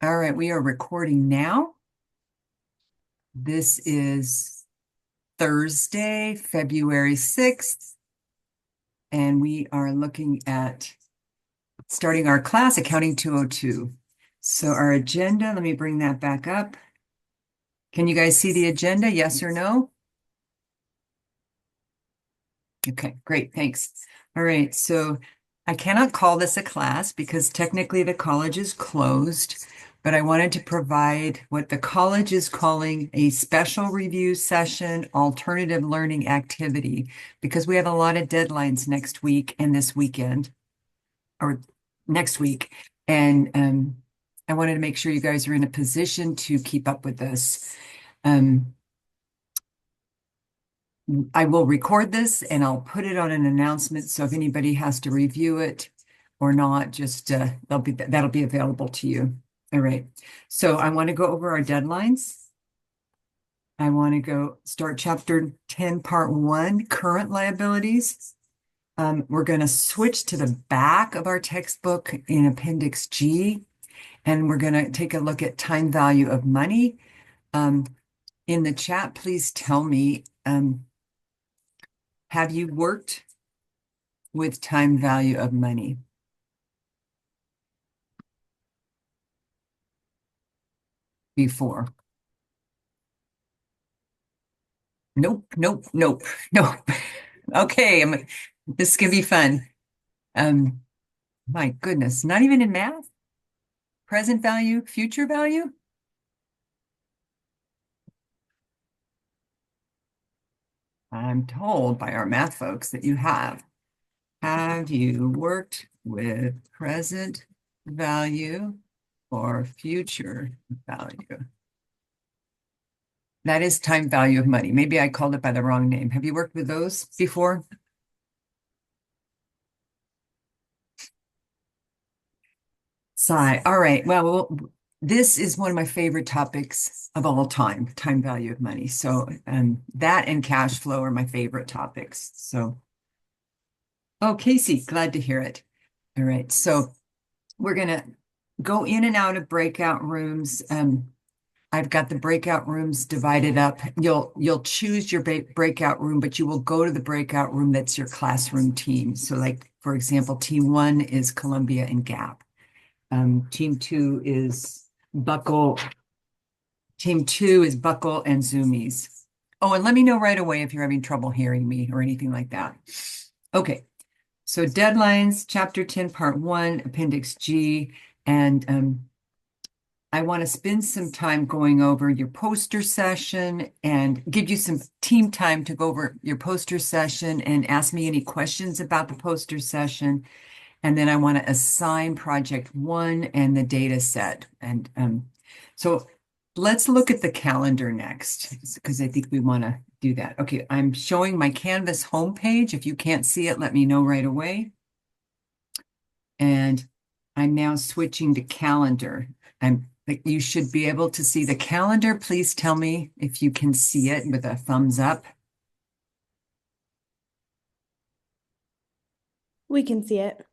All right, we are recording now. This is Thursday, February 6th, and we are looking at starting our class, Accounting 202. So our agenda, let me bring that back up. Can you guys see the agenda? Yes or no? Okay, great, thanks. All right, so I cannot call this a class because technically the college is closed, but I wanted to provide what the college is calling a special review session, alternative learning activity, because we have a lot of deadlines next week and this weekend, or next week. And I wanted to make sure you guys are in a position to keep up with this. Um, I will record this and I'll put it on an announcement. So if anybody has to review it or not, just that'll be available to you. All right. So I want to go over our deadlines. I want to go start chapter 10, part 1, current liabilities. We're going to switch to the back of our textbook in Appendix G, and we're going to take a look at time value of money. In the chat, please tell me, have you worked with time value of money before? Nope, nope, nope, nope. Okay, this can be fun. Um, my goodness, not even in math? Present value, future value? I'm told by our math folks that you have. Have you worked with present value or future value? That is time value of money. Maybe I called it by the wrong name. Have you worked with those before? Sigh. All right. Well, this is one of my favorite topics of all time value of money. So, that and cash flow are my favorite topics. So, oh, Casey, glad to hear it. All right. So we're gonna go in and out of breakout rooms. I've got the breakout rooms divided up. You'll choose your breakout room, but you will go to the breakout room that's your classroom team. So, like for example, team 1 is Columbia and Gap. Team 2 is Buckle. Team 2 is Buckle and Zoomies. Oh, and let me know right away if you're having trouble hearing me or anything like that. Okay, so deadlines, chapter 10, part 1, appendix G, and I want to spend some time going over your poster session and give you some team time to go over your poster session and ask me any questions about the poster session. And then I want to assign project 1 and the data set. And so let's look at the calendar next, because I think we want to do that. Okay, I'm showing my Canvas homepage. If you can't see it, let me know right away. And I'm now switching to calendar. You should be able to see the calendar. Please tell me if you can see it with a thumbs up. We can see it.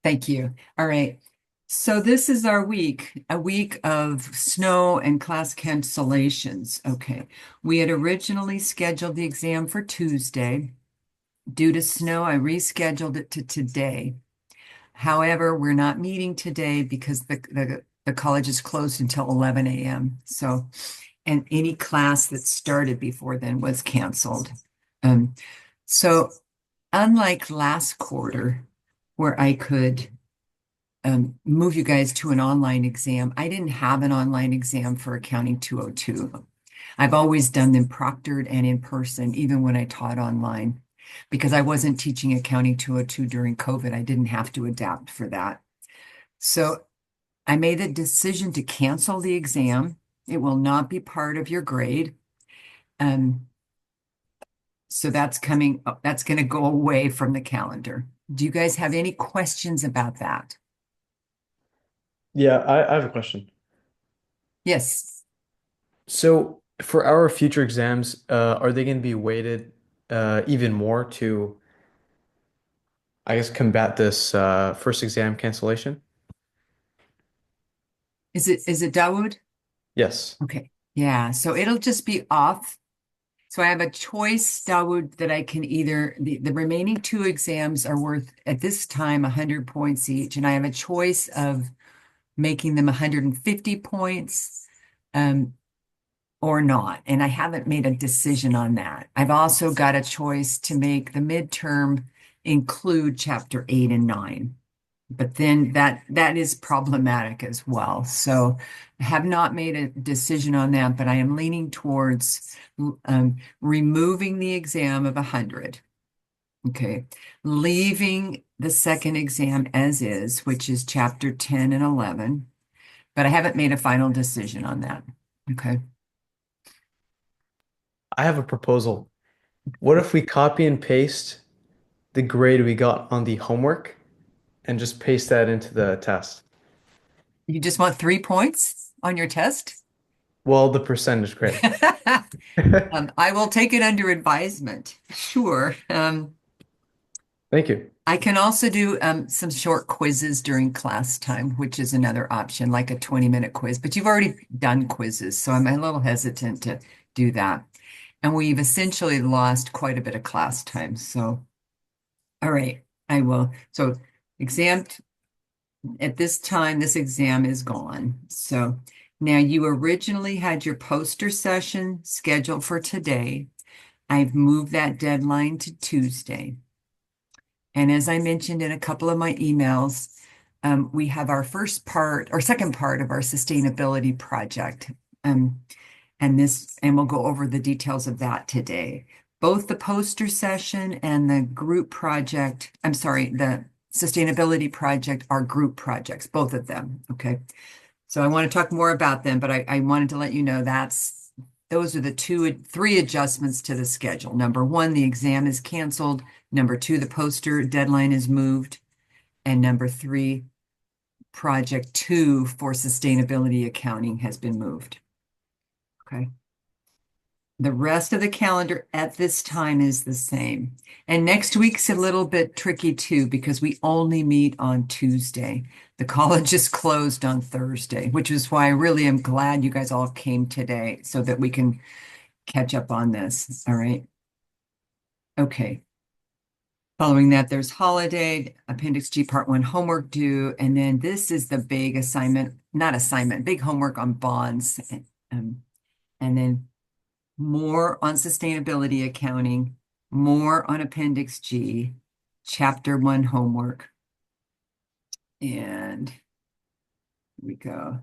Thank you. All right. So this is our week, a week of snow and class cancellations. Okay. We had originally scheduled the exam for Tuesday. Due to snow, I rescheduled it to today. However, we're not meeting today because the college is closed until 11 a.m. So, and any class that started before then was canceled. Um, so unlike last quarter, where I could move you guys to an online exam. I didn't have an online exam for Accounting 202. I've always done them proctored and in person, even when I taught online, because I wasn't teaching Accounting 202 during COVID. I didn't have to adapt for that. So I made the decision to cancel the exam. It will not be part of your grade. Um, so that's going to go away from the calendar. Do you guys have any questions about that? Yeah, I have a question. Yes. So for our future exams, are they going to be weighted even more to, I guess, combat this first exam cancellation? Is it Dawood? Yes. Okay. Yeah. So it'll just be off. So I have a choice, Dawood, that I can either the remaining two exams are worth at this time 100 points each, and I have a choice of making them 150 points. Or not. And I haven't made a decision on that. I've also got a choice to make the midterm include chapter 8 and 9. But then that is problematic as well. So I have not made a decision on that, but I am leaning towards removing the exam of 100. Okay. Leaving the second exam as is, which is chapter 10 and 11. But I haven't made a final decision on that. Okay. I have a proposal. What if we copy and paste the grade we got on the homework and just paste that into the test? You just want 3 points on your test? Well, the percentage grade. I will take it under advisement. Sure. Thank you. I can also do some short quizzes during class time, which is another option, like a 20-minute quiz. But you've already done quizzes, so I'm a little hesitant to do that. And we've essentially lost quite a bit of class time. So, all right, I will. So, exam at this time, this exam is gone. So now you originally had your poster session scheduled for today. I've moved that deadline to Tuesday. And as I mentioned in a couple of my emails, we have our first part or second part of our sustainability project. Um, and we'll go over the details of that today. Both the poster session and the group project, I'm sorry, the sustainability project are group projects, both of them. Okay. So I want to talk more about them, but I wanted to let you know those are the three adjustments to the schedule. Number one, the exam is canceled. Number two, the poster deadline is moved. And number three, project 2 for sustainability accounting has been moved. Okay. The rest of the calendar at this time is the same. And next week's a little bit tricky too, because we only meet on Tuesday. The college is closed on Thursday, which is why I really am glad you guys all came today so that we can catch up on this. All right. Okay. Following that, there's holiday, Appendix G Part 1 homework due, and then this is the big assignment, not assignment, big homework on bonds. And then more on sustainability accounting, more on Appendix G, Chapter 1 homework. And here we go.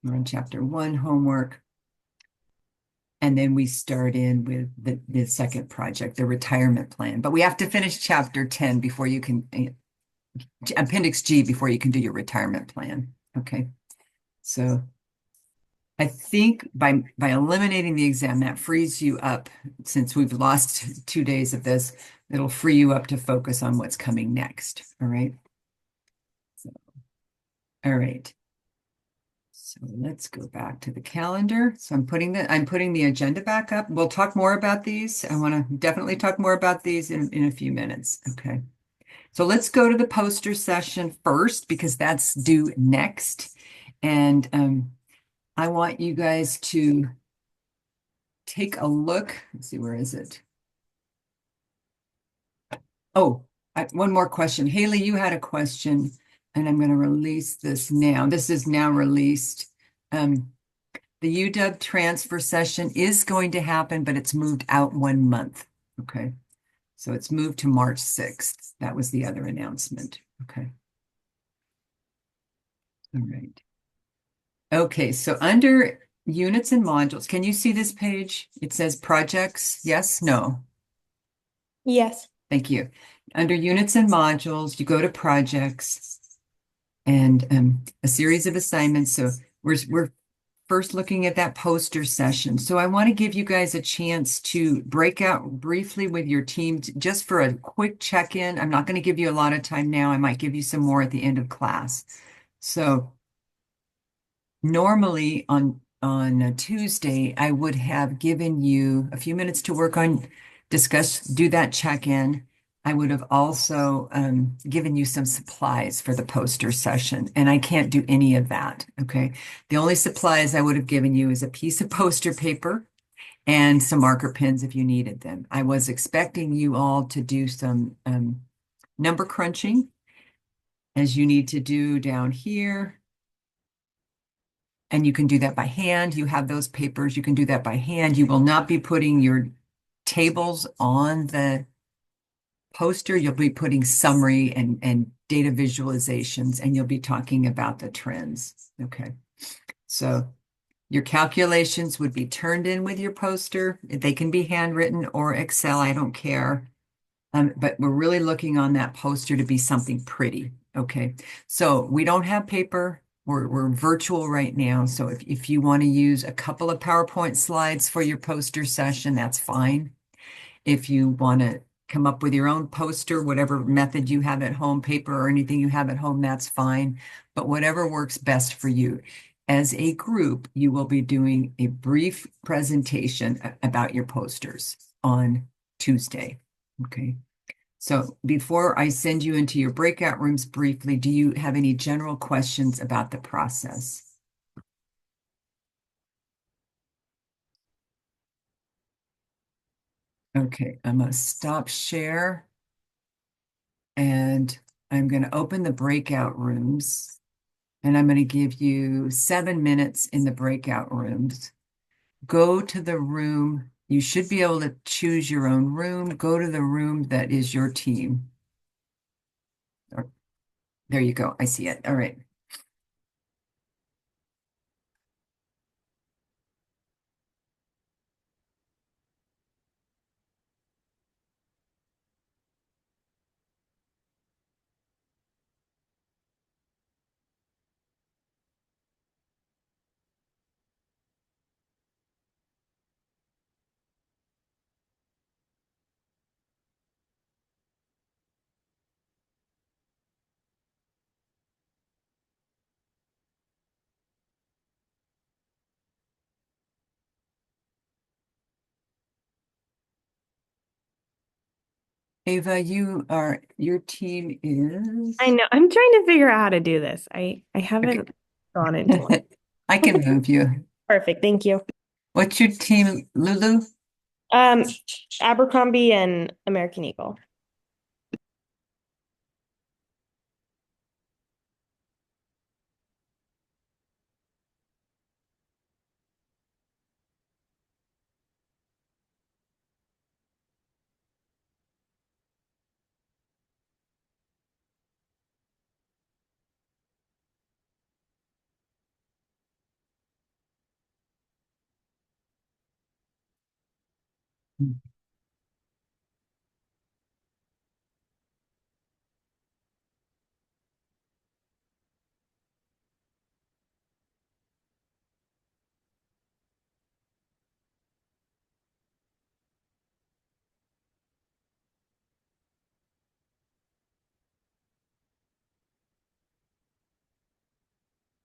We're on Chapter 1 homework. And then we start in with the second project, the retirement plan. But we have to finish Chapter 10 before you can, Appendix G before you can do your retirement plan. Okay. So I think by eliminating the exam, that frees you up, since we've lost 2 days of this, it'll free you up to focus on what's coming next. All right. So, all right. So let's go back to the calendar. So I'm putting the agenda back up. We'll talk more about these. I want to definitely talk more about these in a few minutes. Okay. So let's go to the poster session first because that's due next. And I want you guys to take a look. Let's see, where is it? Oh, one more question. Haley, you had a question, and I'm going to release this now. This is now released. The UW transfer session is going to happen, but it's moved out 1 month. Okay. So it's moved to March 6th. That was the other announcement. Okay. All right. Okay, so under units and modules, can you see this page? It says projects. Yes, no. Yes. Thank you. Under units and modules, you go to projects and a series of assignments. So we're first looking at that poster session. So I want to give you guys a chance to break out briefly with your team just for a quick check-in. I'm not going to give you a lot of time now. I might give you some more at the end of class. So normally on a Tuesday, I would have given you a few minutes to work on, do that check-in. I would have also given you some supplies for the poster session, and I can't do any of that. Okay. The only supplies I would have given you is a piece of poster paper and some marker pens if you needed them. I was expecting you all to do some number crunching as you need to do down here. And you can do that by hand. You have those papers. You can do that by hand. You will not be putting your tables on the poster. You'll be putting summary and data visualizations, and you'll be talking about the trends. Okay. So your calculations would be turned in with your poster. They can be handwritten or Excel. I don't care. But we're really looking on that poster to be something pretty. Okay. So we don't have paper. We're virtual right now. So if you want to use a couple of PowerPoint slides for your poster session, that's fine. If you want to come up with your own poster, whatever method you have at home, paper or anything you have at home, that's fine. But whatever works best for you. As a group, you will be doing a brief presentation about your posters on Tuesday. Okay. So before I send you into your breakout rooms briefly, do you have any general questions about the process? Okay, I'm going to stop share and I'm going to open the breakout rooms and I'm going to give you 7 minutes in the breakout rooms. Go to the room. You should be able to choose your own room. Go to the room that is your team. There you go. I see it. All right. Ava, your team is? I know. I'm trying to figure out how to do this. I haven't gone into it. I can move you. Perfect. Thank you. What's your team, Lulu? Um, Abercrombie and American Eagle.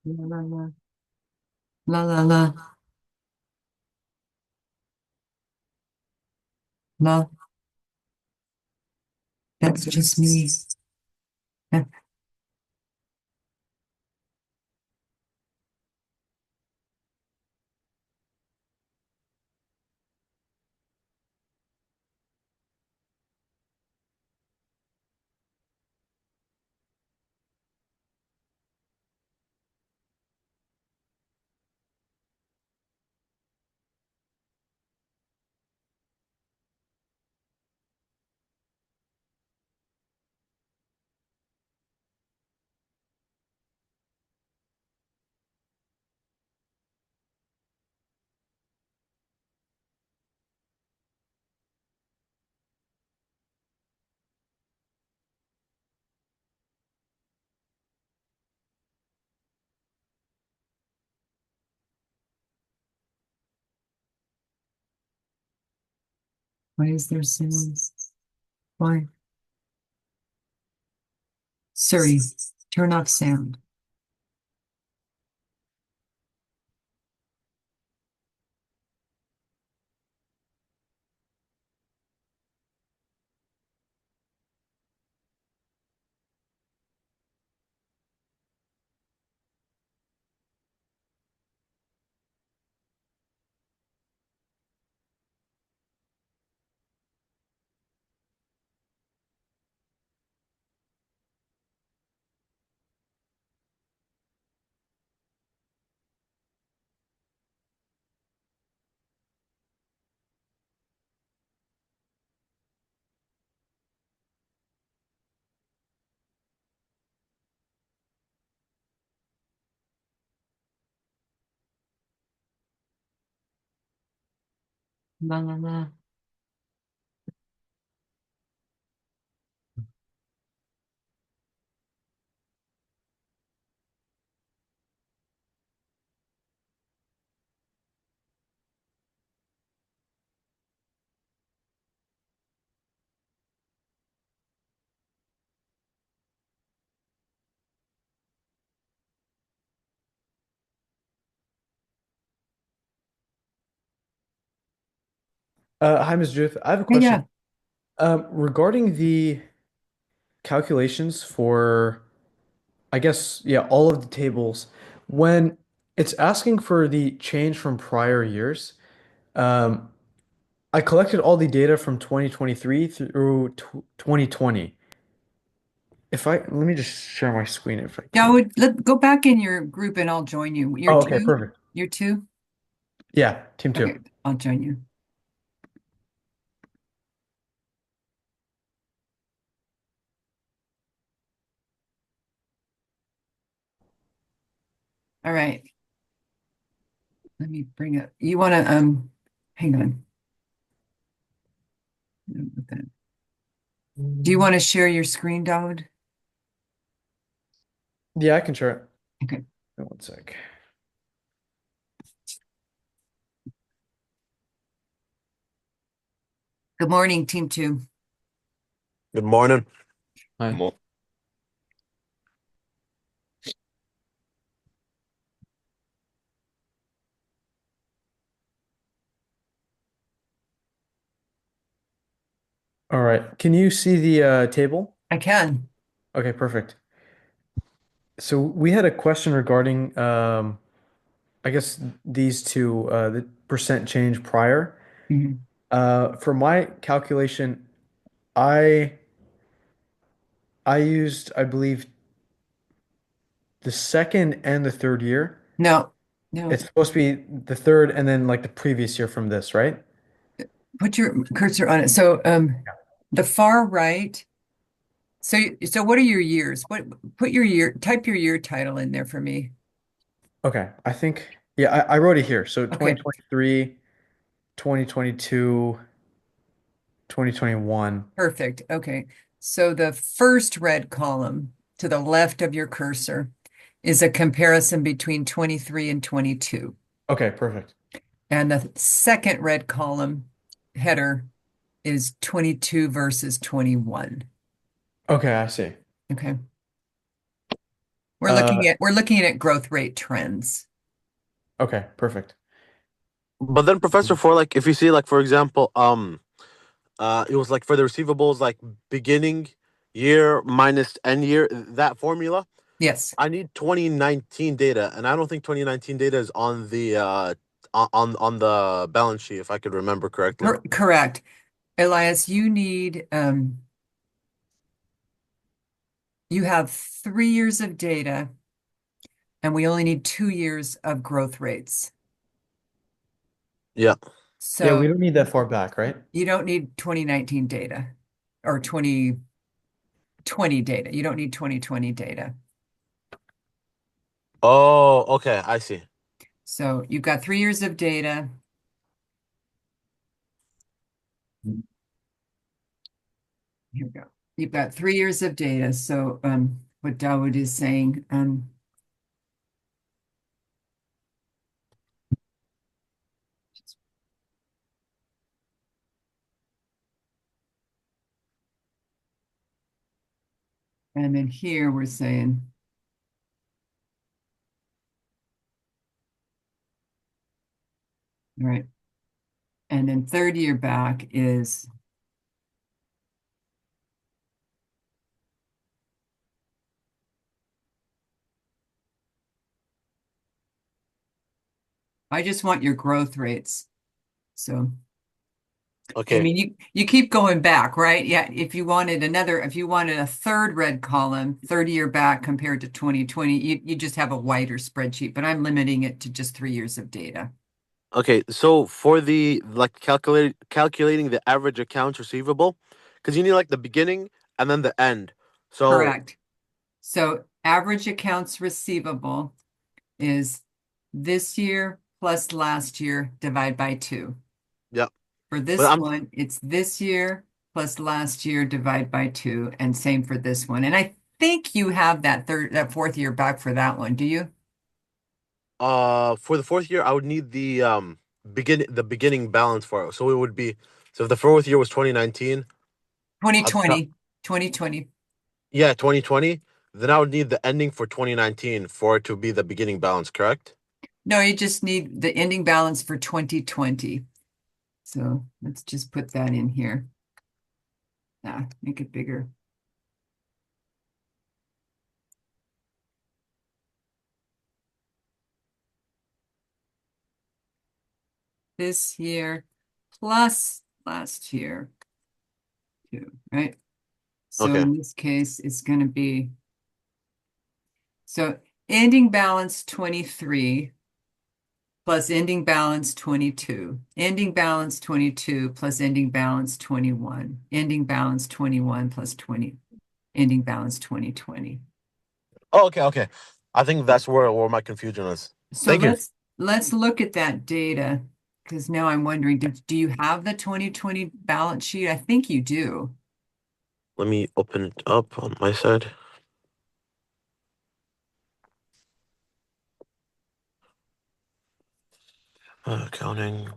La la la la la la la. That's just me. Why is there sound? Why? Siri, turn off sound. La la la. Hi, Ms. Judith. I have a Yeah, question. yeah. Regarding the calculations for, I guess, yeah, all of the tables, when it's asking for the change from prior years, um, I collected all the data from 2023 through 2020. Let me just share my screen if I Yeah, I can. would go back in your group and I'll join you. You're Oh, okay, two? perfect. You're two? Yeah, team Okay, two. I'll join you. All right. Let me bring up. You want to hang on. Do you want to share your screen, Dawood? Yeah, I can share it. Okay. One sec. Good morning, team two. Good morning. Hi. All right. Can you see the table? I can. Okay, perfect. So we had a question regarding, I guess these two, the percent change prior. Mhm. For my calculation, I I used, I believe, the second and the third year. No, no. It's supposed to be the third and then like the previous year from this, right? Put your cursor on it. So the far right. So what are your years? What put your year, type your year title in there for me. Okay. I think, yeah, I wrote it here. So Okay, 2023, 2022, 2021. perfect. Okay. So the first red column to the left of your cursor is a comparison between 23 and 22. Okay, perfect. And the second red column header is 22 versus 21. Okay, I see. Okay. Uh, We're looking at growth rate trends. okay, perfect. But then, Professor, for like, if you see, like, for example, it was like for the receivables, like beginning year minus end year, that formula. Yes. I need 2019 data, and I don't think 2019 data is on the on the balance sheet, if I could remember correctly. Correct. Elias, you have 3 years of data and we only need 2 years of growth rates. Yeah. Yeah, So we don't need that far back, right? you don't need 2019 data or 2020 data. You don't need 2020 data. Oh, okay, I see. So you've got 3 years of data. Here we go. You've got 3 years of data. So what Dawood is saying, and then here we're saying, right. And then third year back is I just want your growth rates. So I Okay. mean you keep going back, right? Yeah, if you wanted a third red column, 30 year back compared to 2020, you just have a wider spreadsheet, but I'm limiting it to just 3 years of data. Okay, so for the like calculating the average accounts receivable, because you need like the beginning and then the end. So Correct. So average accounts receivable is this year plus last year divide by 2. yeah. For But this I'm one, it's this year plus last year divide by 2, and same for this one. And I think you have that fourth year back for that one, do you? for the fourth year, I would need the beginning balance for it. So it would be, so if the fourth year was 2019, I'd cal- 2020, 2020. yeah, 2020, then I would need the ending for 2019 for it to be the beginning balance, correct? No, you just need the ending balance for 2020. So let's just put that in here. Make it bigger. This year plus last year, too, right? So Okay. in this case, it's going to be, so ending balance 23 plus ending balance 22, ending balance 22 plus ending balance 21, ending balance 21 plus 20, ending balance 2020. Oh, okay, okay. I think that's where my confusion is. So Thank you. let's look at that data, because now I'm wondering, do you have the 2020 balance sheet? I think you do. Let me open it up on my side. Accounting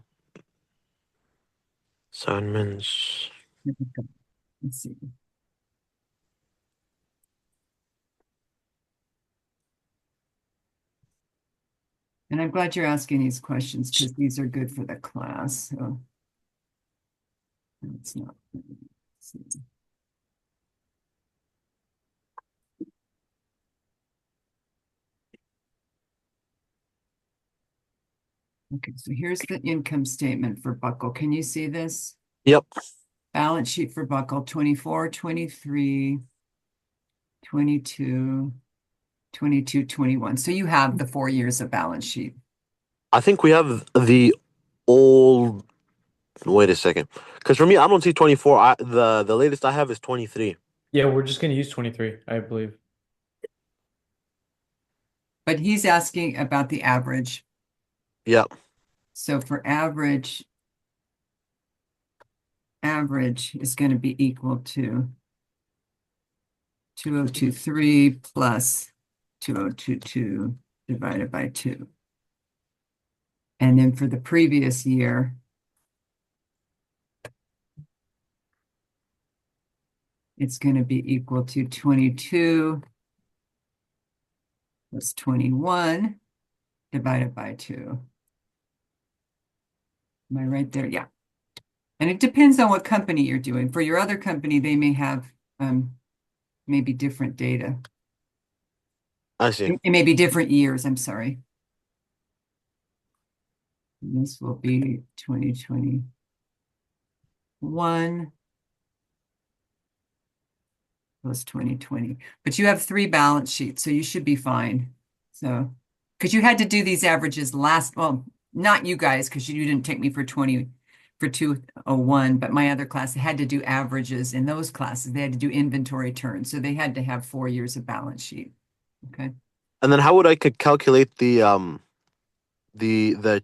assignments. Let's see. And I'm glad you're asking these questions because these are good for the class. So it's not. Let's see. Okay, so here's the income statement for Buckle. Can you see this? Yep. Balance sheet for Buckle 24, 23, 22, 22, 21. So you have the 4 years of balance sheet. I think we have the old. Wait a second, because for me, I don't see 24. The latest I have is 23. Yeah, we're just going to use 23, I believe. But he's asking about the average. Yep. So for average is going to be equal to 2023 plus 2022 divided by 2. And then for the previous year, it's going to be equal to 22 plus 21 divided by 2. Am I right there? Yeah. And it depends on what company you're doing. For your other company, they may have maybe different data. I see. It may be different years, I'm sorry. And this will be 2021 plus 2020. But you have 3 balance sheets, so you should be fine. So, because you had to do these averages well, not you guys, because you didn't take me for 201, but my other class, they had to do averages in those classes. They had to do inventory turns. So they had to have 4 years of balance sheet. Okay. And then how would I could calculate the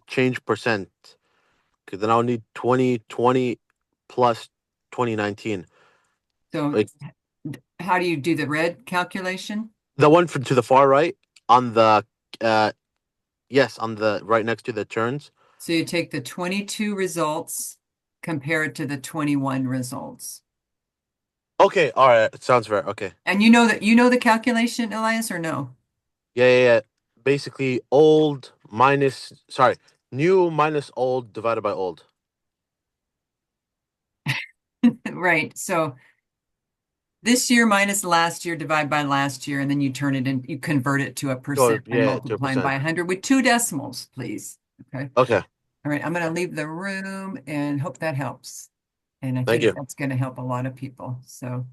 change percent? Because then I'll need 2020 plus 2019. So Like how do you do the red calculation? the one to the far right on the uh yes, on the right next to the turns. So you take the 22 results, compare it to the 21 results. Okay, all right, sounds fair. Okay. And you know the calculation, Elias, or no? Yeah. Basically new minus old divided by old. Right. So this year minus last year divide by last year, and then you turn it in, you convert it to a So percent by yeah, to a multiplying by percent. 100 with 2 decimals, please. Okay. Okay, All right. I'm going to leave the room and hope that helps. And I thank think you. that's going to help a lot of people. So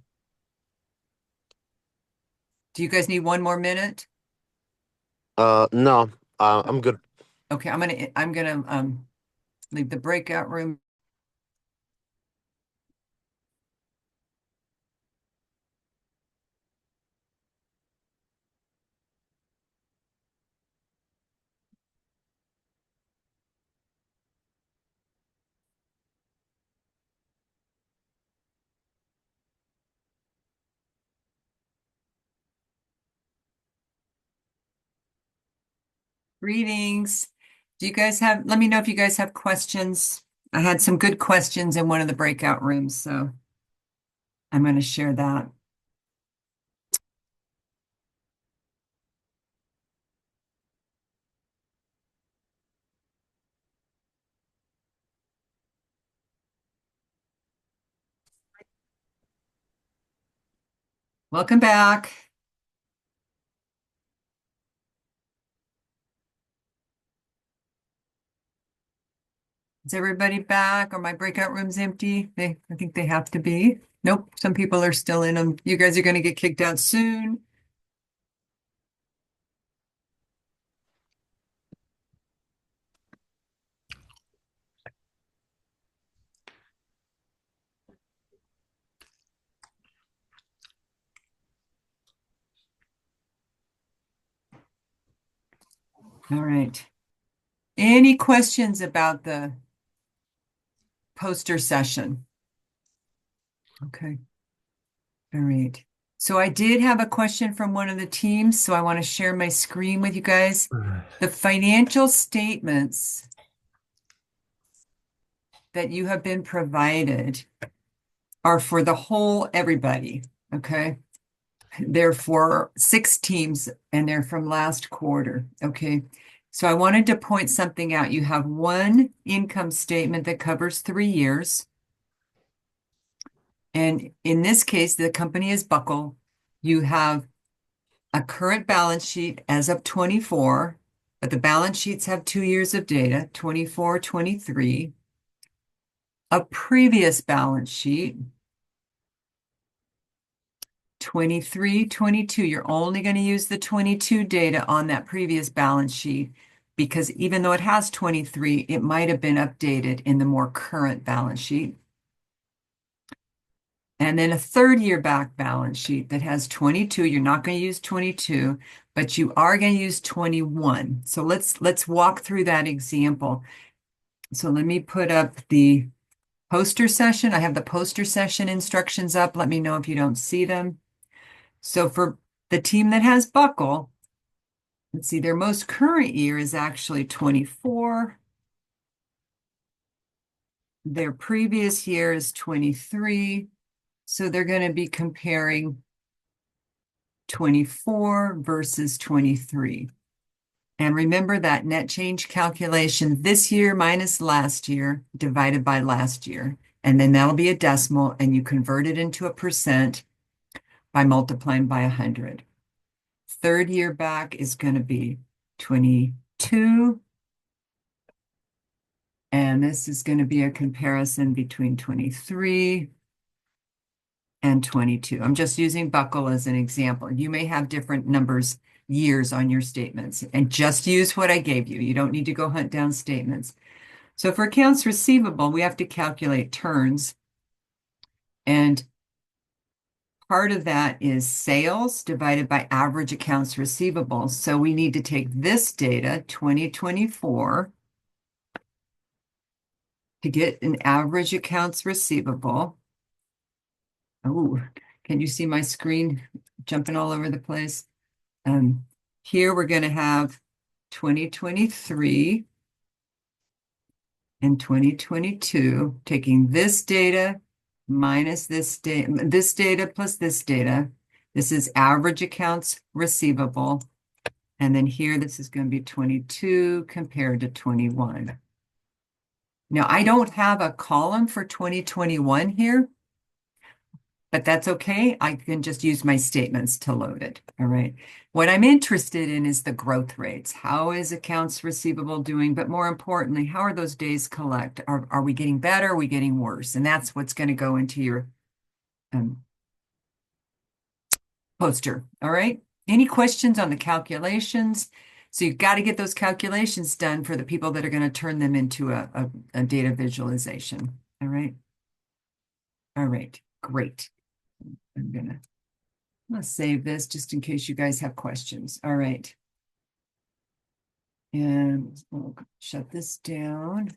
do you guys need 1 more minute? No, I'm good. Okay. I'm gonna leave the breakout room. Greetings. Do you guys have, let me know if you guys have questions. I had some good questions in one of the breakout rooms, so I'm going to share that. Welcome back. Is everybody back? Are my breakout rooms empty? I think they have to be. Nope, some people are still in them. You guys are going to get kicked out soon. All right. Any questions about the poster session? Okay. All right. So I did have a question from one of the teams, so I want to share my screen with you guys. The financial statements that you have been provided are for the whole everybody, okay? They're for 6 teams and they're from last quarter, okay? So I wanted to point something out. You have one income statement that covers 3 years. And in this case, the company is Buckle. You have a current balance sheet as of 24, but the balance sheets have 2 years of data, 24, 23. A previous balance sheet, 23, 22. You're only going to use the 22 data on that previous balance sheet because even though it has 23, it might have been updated in the more current balance sheet. And then a 3rd year back balance sheet that has 22. You're not going to use 22, but you are going to use 21. So let's walk through that example. So let me put up the poster session. I have the poster session instructions up. Let me know if you don't see them. So for the team that has Buckle, let's see, their most current year is actually 24. Their previous year is 23. So they're going to be comparing 24 versus 23. And remember that net change calculation, this year minus last year divided by last year. And then that'll be a decimal and you convert it into a percent by multiplying by 100. 3rd year back is going to be 22. And this is going to be a comparison between 23 and 22. I'm just using Buckle as an example. You may have different numbers, years on your statements, and just use what I gave you. You don't need to go hunt down statements. So for accounts receivable, we have to calculate turns. And part of that is sales divided by average accounts receivable. So we need to take this data, 2024, to get an average accounts receivable. Oh, can you see my screen jumping all over the place? Here we're going to have 2023 and 2022, taking this data minus this data plus this data. This is average accounts receivable. And then here, this is going to be 22 compared to 21. Now, I don't have a column for 2021 here, but that's okay. I can just use my statements to load it. All right. What I'm interested in is the growth rates. How is accounts receivable doing? But more importantly, how are those days collect? Are we getting better? Are we getting worse? And that's what's going to go into your poster. All right. Any questions on the calculations? So you've got to get those calculations done for the people that are going to turn them into a data visualization. All right. All right. Great. I'm gonna save this just in case you guys have questions. All right. And we'll shut this down.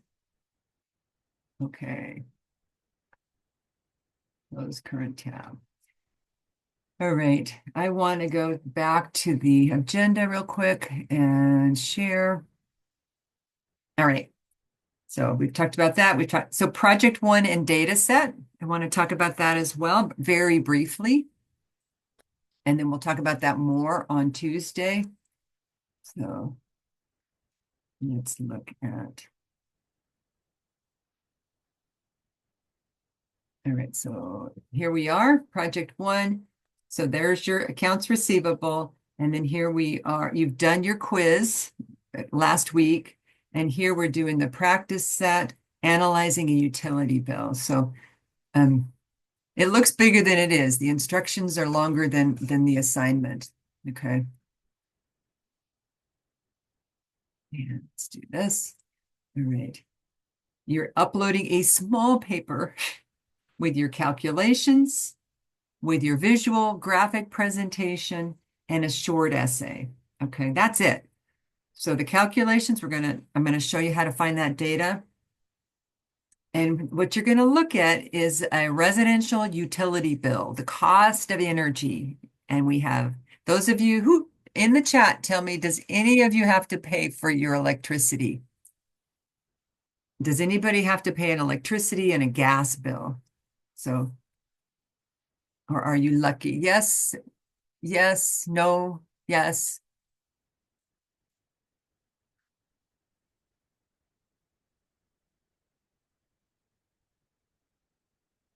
Okay. Close current tab. All right, I want to go back to the agenda real quick and share. All right, so we've talked about that. So project one and data set. I want to talk about that as well, very briefly. And then we'll talk about that more on Tuesday. So let's look at. All right, so here we are, project one. So there's your accounts receivable. And then here we are, you've done your quiz last week. And here we're doing the practice set, analyzing a utility bill. So it looks bigger than it is. The instructions are longer than the assignment. Okay. And let's do this. All right. You're uploading a small paper with your calculations, with your visual graphic presentation, and a short essay. Okay, that's it. So the calculations, I'm gonna show you how to find that data. And what you're gonna look at is a residential utility bill, the cost of energy. And we have those of you who in the chat tell me, does any of you have to pay for your electricity? Does anybody have to pay an electricity and a gas bill? So, or are you lucky? Yes, yes, no, yes.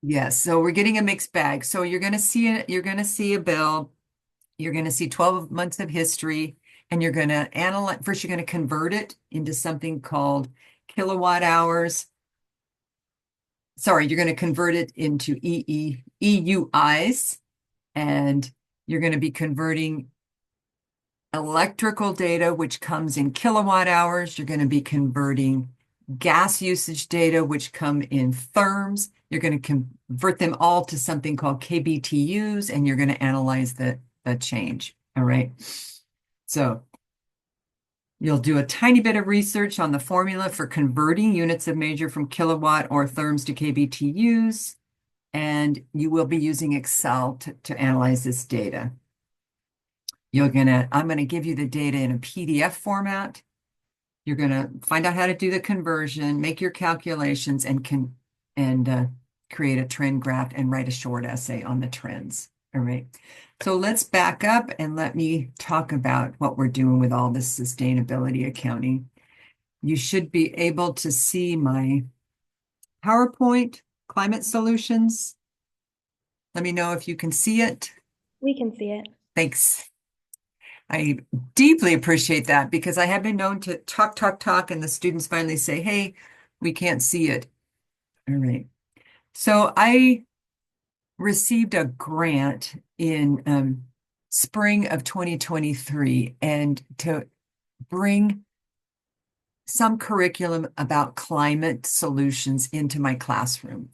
Yes, so we're getting a mixed bag. So you're going to see a bill, you're going to see 12 months of history, and you're going to analyze. First, you're going to convert it into something called kilowatt hours. Sorry, you're going to convert it into EUIs, and you're going to be converting electrical data, which comes in kilowatt hours. You're going to be converting gas usage data, which come in therms. You're going to convert them all to something called KBTUs, and you're going to analyze the change. All right. So you'll do a tiny bit of research on the formula for converting units of measure from kilowatt or therms to KBTUs, and you will be using Excel to analyze this data. I'm going to give you the data in a PDF format. You're going to find out how to do the conversion, make your calculations, and create a trend graph and write a short essay on the trends. All right. So let's back up and let me talk about what we're doing with all this sustainability accounting. You should be able to see my PowerPoint climate solutions. Let me know if you can see it. We can see it. Thanks. I deeply appreciate that because I have been known to talk, and the students finally say, hey, we can't see it. All right. So I received a grant in spring of 2023 and to bring some curriculum about climate solutions into my classroom.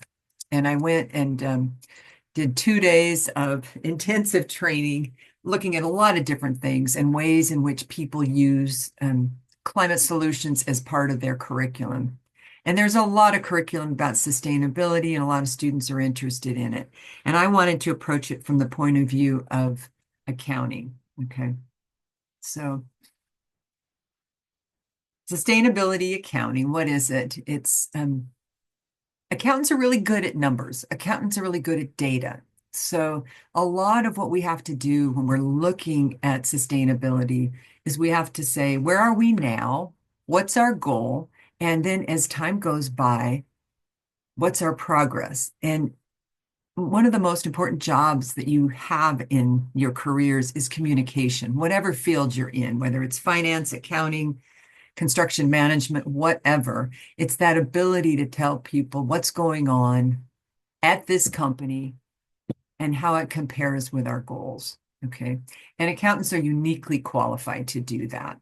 And I went and did 2 days of intensive training, looking at a lot of different things and ways in which people use climate solutions as part of their curriculum. And there's a lot of curriculum about sustainability, and a lot of students are interested in it. And I wanted to approach it from the point of view of accounting. Okay. So sustainability accounting, what is it? It's accountants are really good at numbers. Accountants are really good at data. So a lot of what we have to do when we're looking at sustainability is we have to say, where are we now? What's our goal? And then as time goes by, what's our progress? And one of the most important jobs that you have in your careers is communication, whatever field you're in, whether it's finance, accounting, construction management, whatever. It's that ability to tell people what's going on at this company and how it compares with our goals. Okay. And accountants are uniquely qualified to do that.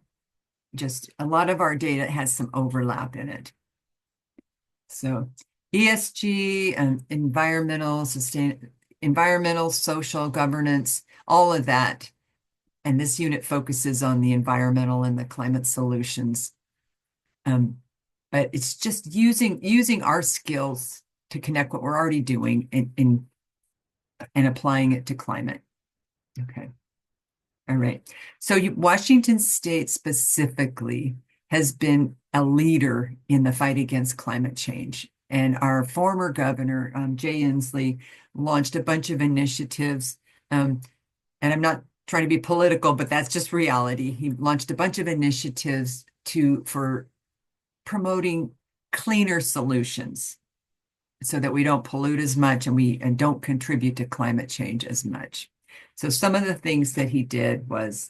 Just a lot of our data has some overlap in it. So ESG and environmental, social governance, all of that. And this unit focuses on the environmental and the climate solutions. But it's just using our skills to connect what we're already doing and applying it to climate. Okay. All right. So Washington State specifically has been a leader in the fight against climate change. And our former governor, Jay Inslee, launched a bunch of initiatives. And I'm not trying to be political, but that's just reality. He launched a bunch of initiatives for promoting cleaner solutions so that we don't pollute as much and don't contribute to climate change as much. So some of the things that he did was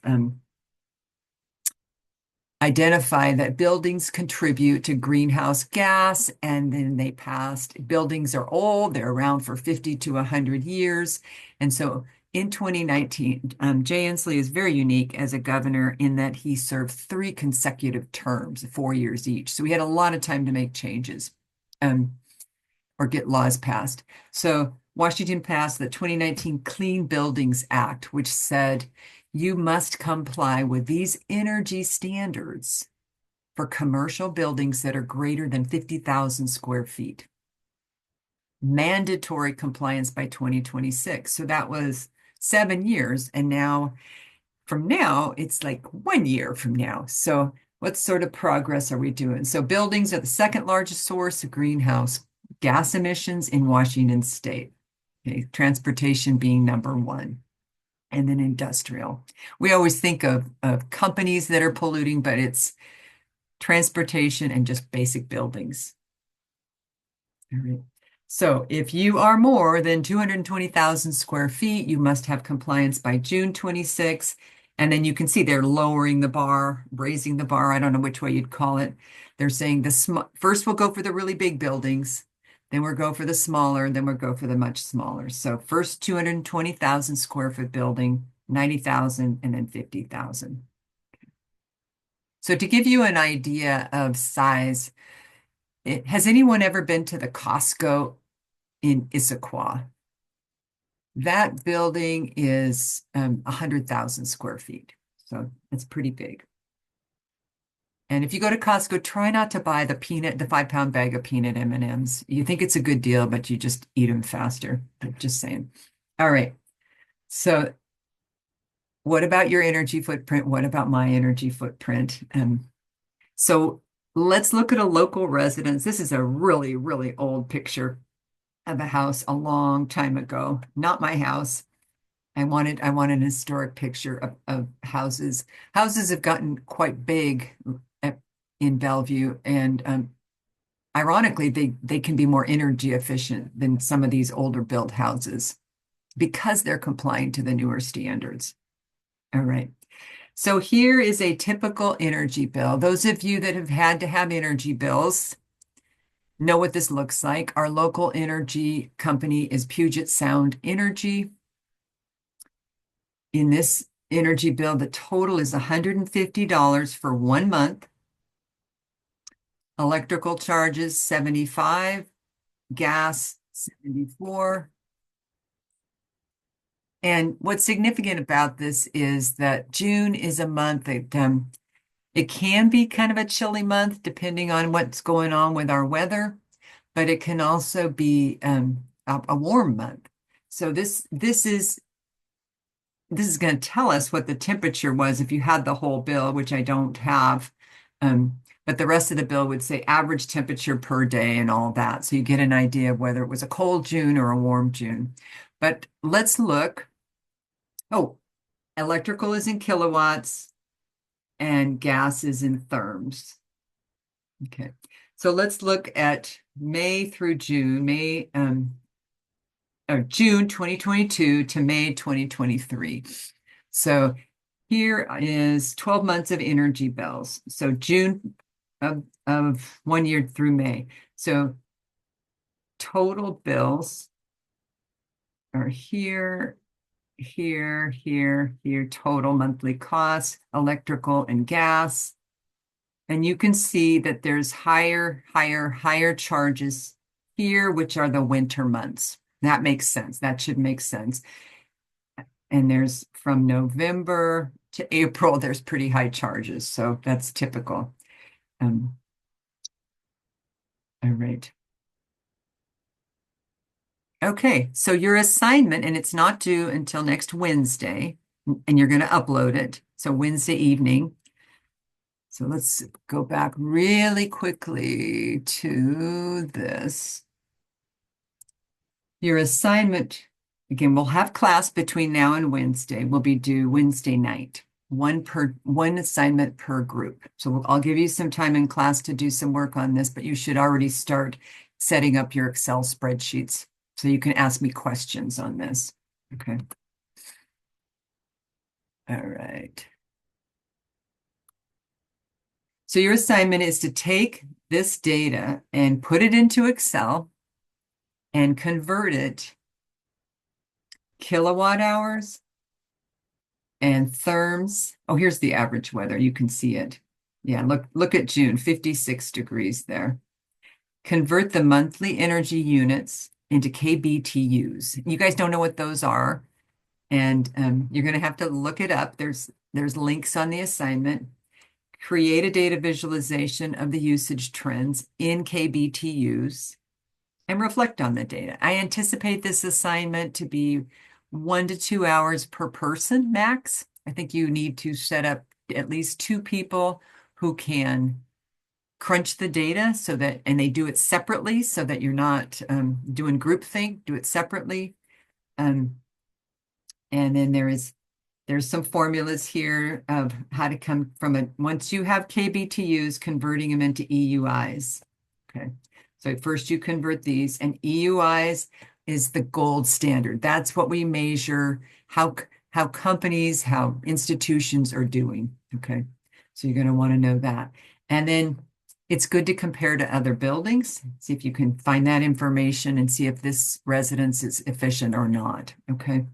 identify that buildings contribute to greenhouse gas, and then they passed, buildings are old, they're around for 50 to 100 years. And so in 2019, Jay Inslee is very unique as a governor in that he served 3 consecutive terms, 4 years each. So he had a lot of time to make changes. Or get laws passed. So Washington passed the 2019 Clean Buildings Act, which said you must comply with these energy standards for commercial buildings that are greater than 50,000 square feet. Mandatory compliance by 2026. So that was 7 years. And now, it's like 1 year from now. So what sort of progress are we doing? So buildings are the second largest source of greenhouse gas emissions in Washington State. Okay, transportation being number 1, and then industrial. We always think of companies that are polluting, but it's transportation and just basic buildings. All right. So if you are more than 220,000 square feet, you must have compliance by June 26. And then you can see they're lowering the bar, raising the bar. I don't know which way you'd call it. They're saying first we'll go for the really big buildings, then we'll go for the smaller, and then we'll go for the much smaller. So first 220,000 square foot building, 90,000, and then 50,000. So to give you an idea of size, has anyone ever been to the Costco in Issaquah? That building is 100,000 square feet. So it's pretty big. And if you go to Costco, try not to buy the 5-pound bag of peanut M&Ms. You think it's a good deal, but you just eat them faster. I'm just saying. All right. So what about your energy footprint? What about my energy footprint? So let's look at a local residence. This is a really, really old picture of a house a long time ago. Not my house. I wanted an historic picture of houses. Houses have gotten quite big in Bellevue, and ironically, they can be more energy efficient than some of these older built houses because they're complying to the newer standards. All right. So here is a typical energy bill. Those of you that have had to have energy bills know what this looks like. Our local energy company is Puget Sound Energy. In this energy bill, the total is $150 for 1 month. Electrical charges, $75, gas, $74. And what's significant about this is that June is a month that it can be kind of a chilly month depending on what's going on with our weather, but it can also be a warm month. So this is going to tell us what the temperature was if you had the whole bill, which I don't have. But the rest of the bill would say average temperature per day and all that. So you get an idea of whether it was a cold June or a warm June. But let's look. Oh, electrical is in kilowatts and gas is in therms. Okay. So let's look at May through June, June 2022 to May 2023. So here is 12 months of energy bills. So June of 1 year through May. So total bills are here, here, total monthly costs, electrical and gas. And you can see that there's higher charges here, which are the winter months. That makes sense. That should make sense. And there's from November to April, there's pretty high charges. So that's typical. All right. Okay, so your assignment, and it's not due until next Wednesday, and you're going to upload it. So Wednesday evening. So let's go back really quickly to this. Your assignment, again, we'll have class between now and Wednesday. Will be due Wednesday night. One assignment per group. So I'll give you some time in class to do some work on this, but you should already start setting up your Excel spreadsheets so you can ask me questions on this. Okay. All right. So your assignment is to take this data and put it into Excel and convert it kilowatt hours and therms. Oh, here's the average weather. You can see it. Yeah, look at June, 56 degrees there. Convert the monthly energy units into kBTUs. You guys don't know what those are, and you're going to have to look it up. There's links on the assignment. Create a data visualization of the usage trends in kBTUs and reflect on the data. I anticipate this assignment to be 1 to 2 hours per person max. I think you need to set up at least 2 people who can crunch the data so that, and they do it separately so that you're not doing groupthink, do it separately. And then there's some formulas here of how to come from once you have kBTUs, converting them into EUIs. Okay. So first you convert these, and EUIs is the gold standard. That's what we measure how companies, how institutions are doing. Okay. So you're going to want to know that. And then it's good to compare to other buildings, see if you can find that information and see if this residence is efficient or not. Okay.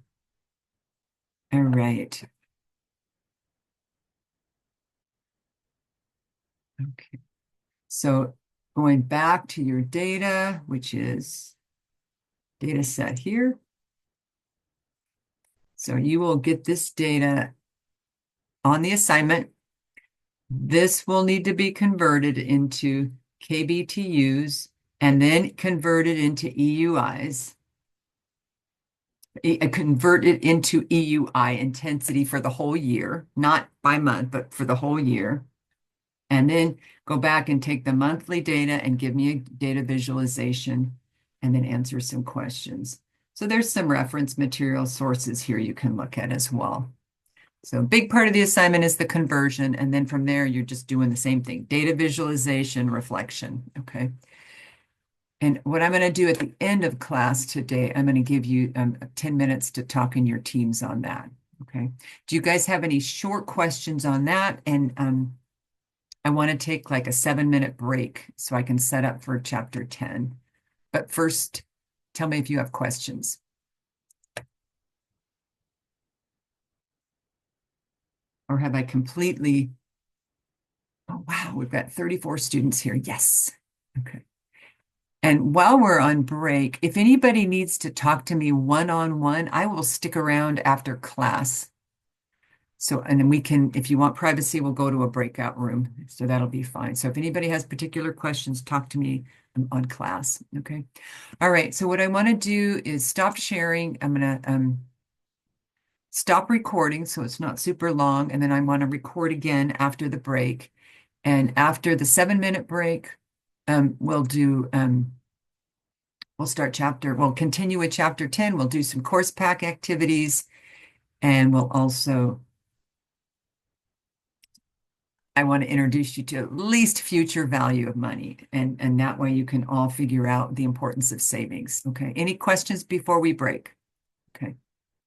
All right. Okay. So going back to your data, which is data set here. So you will get this data on the assignment. This will need to be converted into kBTUs and then converted into EUIs. Convert it into EUI intensity for the whole year, not by month, but for the whole year. And then go back and take the monthly data and give me a data visualization and then answer some questions. So there's some reference material sources here you can look at as well. So a big part of the assignment is the conversion. And then from there, you're just doing the same thing, data visualization, reflection, okay? And what I'm going to do at the end of class today, I'm going to give you 10 minutes to talk in your teams on that, okay? Do you guys have any short questions on that? And I want to take like a 7-minute break so I can set up for chapter 10. But first, tell me if you have questions. Or have I completely... Oh, wow, we've got 34 students here. Yes. Okay. And while we're on break, if anybody needs to talk to me one-on-one, I will stick around after class. So, and then we can, if you want privacy, we'll go to a breakout room. So that'll be fine. So if anybody has particular questions, talk to me on class. Okay. All right. So what I want to do is stop sharing. I'm going to stop recording so it's not super long. And then I want to record again after the break. And after the 7-minute break, we'll continue with chapter 10. We'll do some course pack activities, and we'll also, I want to introduce you to at least future value of money. And that way you can all figure out the importance of savings. Okay. Any questions before we break? Okay.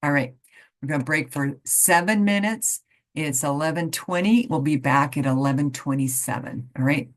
All right. We're going to break for 7 minutes. It's 11:20. We'll be back at 11:27. All right.